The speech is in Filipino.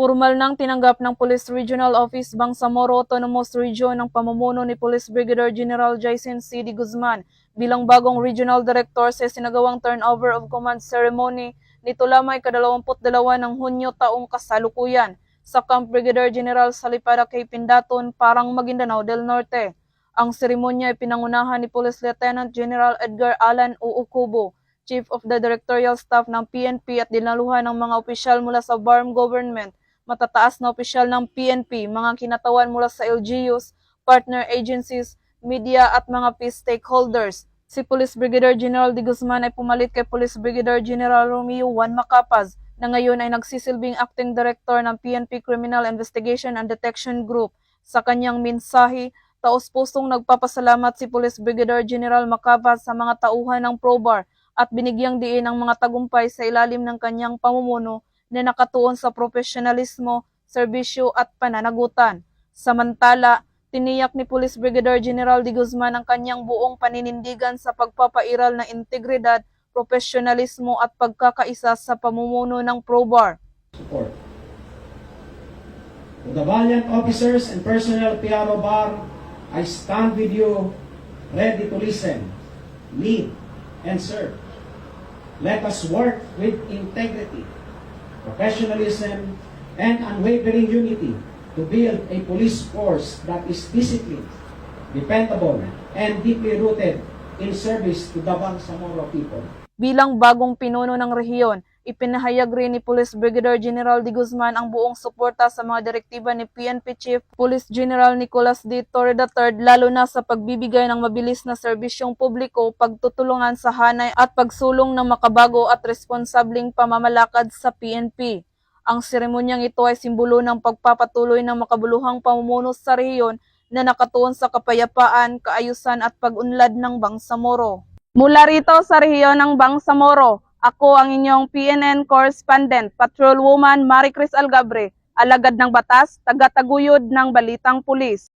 Formal nang tinanggap ng Police Regional Office Bangsamoro Autonomous Region ang pamumuno ni Police Brigadier General Jason C. D. Guzman bilang bagong Regional Director sa sinagawang turnover of command ceremony nito lamang ika-22 ng Hunyo taong kasalukuyan sa Camp Brigadier General Salipada kay Pindaton, Parang, Maguindanao del Norte. Ang seremonya ay pinangunahan ni Police Lieutenant General Edgar Alan Uukubo, Chief of the Directorial Staff ng PNP, at dinaluhan ng mga opisyal mula sa BARM Government, matataas na opisyal ng PNP, mga kinatawan mula sa LGUs, partner agencies, media at mga peace stakeholders. Si Police Brigadier General D. Guzman ay pumalit kay Police Brigadier General Romeo Juan Macapaz na ngayon ay nagsisilbing Acting Director ng PNP Criminal Investigation and Detection Group. Sa kanyang mensahe, taos-pusong nagpapasalamat si Police Brigadier General Macapaz sa mga tauhan ng PROBAR at binigyang diin ang mga tagumpay sa ilalim ng kanyang pamumuno na nakatuon sa profesionalismo, serbisyo at pananagutan. Samantala, tiniyak ni Police Brigadier General D. Guzman ang kanyang buong paninindigan sa pagpapairal ng integridad, profesionalismo at pagkakaisa sa pamumuno ng PROBAR. Support. To the valiant officers and personnel of PRO BAR, I stand with you, ready to listen, lead, and serve. Let us work with integrity, professionalism, and unwavering unity to build a police force that is disciplined, dependable, and deeply rooted in service to the Bangsamoro people. Bilang bagong pinuno ng rehiyon, ipinahayag rin ni Police Brigadier General D. Guzman ang buong suporta sa mga direktiba ni PNP Chief Police General Nicolas D. Torre III, lalo na sa pagbibigay ng mabilis na serbisyong publiko, pagtutulungan sa hanay at pagsulong ng makabago at responsableng pamamalakad sa PNP. Ang seremonyang ito ay simbolo ng pagpapatuloy ng makabuluhang pamumuno sa rehiyon na nakatuon sa kapayapaan, kaayusan at pag-unlad ng Bangsamoro. Mula rito sa rehiyon ng Bangsamoro, ako ang inyong PNN correspondent, Patrolwoman Maricris Algabre, alagad ng batas, taga-taguyod ng Balitang Pulis.